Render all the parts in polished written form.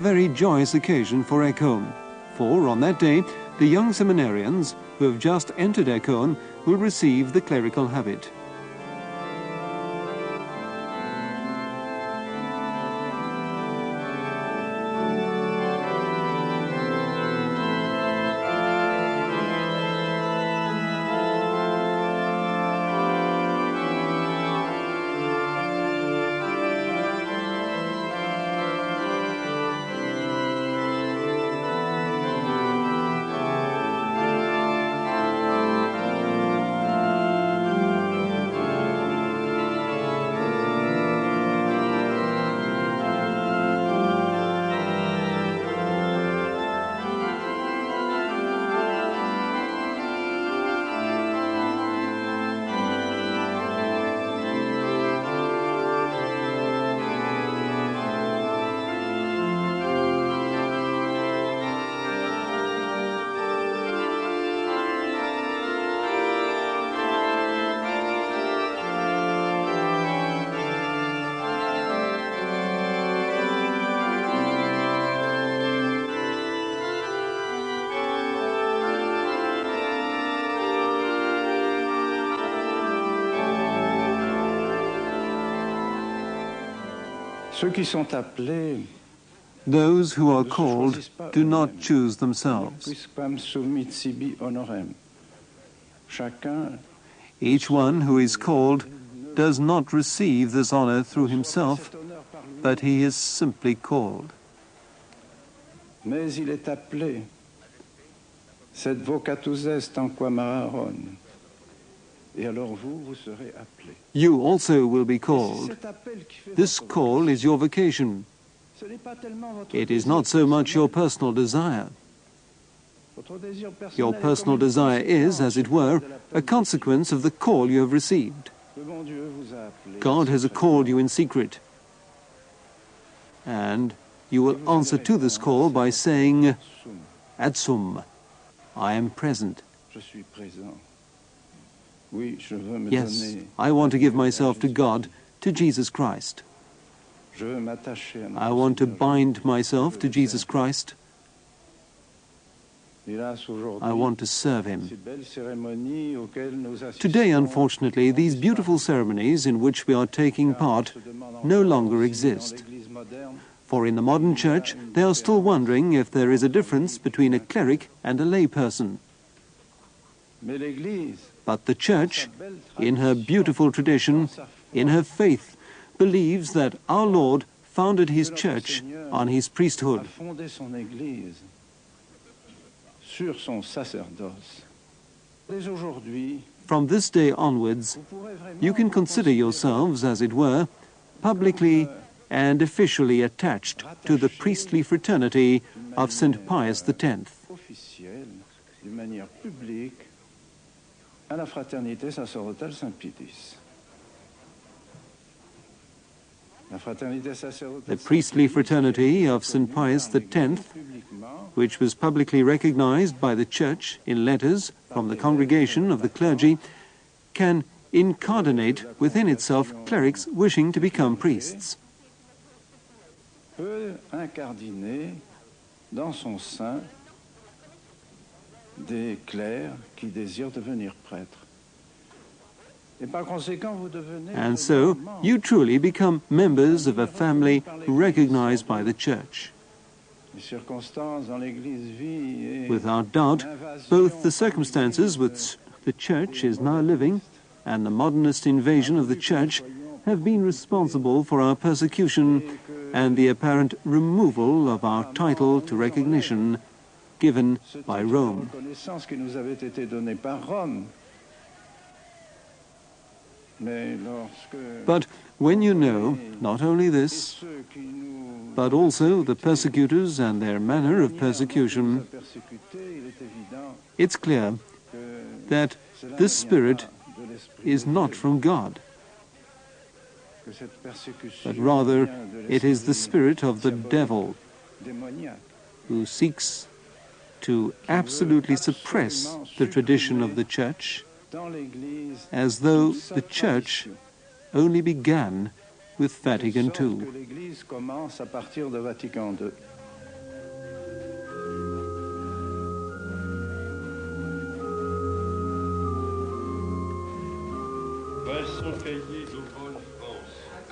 Very joyous occasion for Ecône, for on that day the young seminarians who have just entered Ecône will receive the clerical habit. Those who are called do not choose themselves. Each one who is called does not receive this honor through himself, but he is simply called. Mais il est appelé, cette vocatus est en quam Aaron. Et alors vous serez appelés. You also will be called. This call is your vocation. It is not so much your personal desire. Your personal desire is, as it were, a consequence of the call you have received. God has called you in secret. And you will answer to this call by saying, Adsum, I am present. Yes, I want to give myself to God, to Jesus Christ. I want to bind myself to Jesus Christ. I want to serve Him. Today, unfortunately, these beautiful ceremonies in which we are taking part no longer exist. For in the modern church, they are still wondering if there is a difference between a cleric and a lay person. But the Church, in her beautiful tradition, in her faith, believes that our Lord founded His Church on His priesthood. From this day onwards, you can consider yourselves, as it were, publicly and officially attached to the priestly fraternity of St. Pius X. À la fraternité sacerdotale Saint-Pie-X. The priestly fraternity of St. Pius X, which was publicly recognized by the Church in letters from the congregation of the clergy, can incardinate within itself clerics wishing to become priests. Peut incardiner dans son sein des clercs qui désirent devenir prêtres. And so, you truly become members of a family recognized by the Church. Without doubt, both the circumstances which the Church is now living and the modernist invasion of the Church have been responsible for our persecution and the apparent removal of our title to recognition given by Rome. But when you know not only this, but also the persecutors and their manner of persecution, it's clear that this spirit is not from God, but rather it is the spirit of the devil who seeks to absolutely suppress the tradition of the Church, as though the Church only began with Vatican II.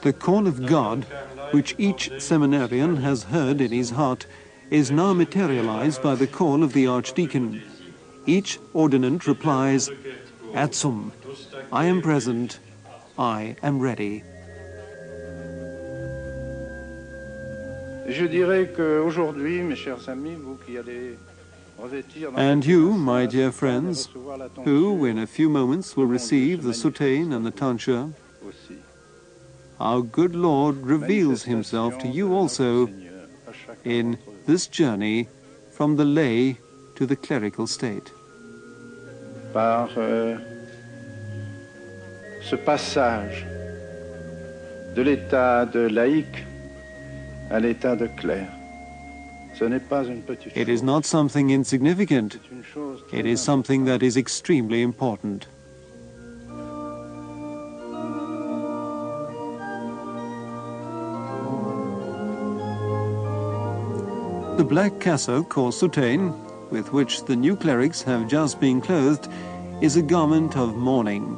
The call of God, which each seminarian has heard in his heart, is now materialized by the call of the Archdeacon. Each ordinand replies, "Ad sum," I am present, I am ready. And you, my dear friends, who in a few moments will receive the soutane and the tonsure, our good Lord reveals himself to you also in this journey from the lay to the clerical state. Par ce passage de l'état de laïque à l'état de clerc. It is not something insignificant. It is something that is extremely important. The black cassock or soutane, with which the new clerics have just been clothed, is a garment of mourning.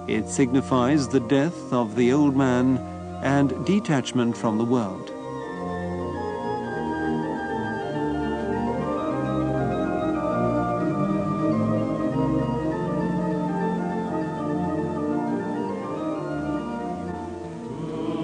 It signifies the death of the old man and detachment from the world.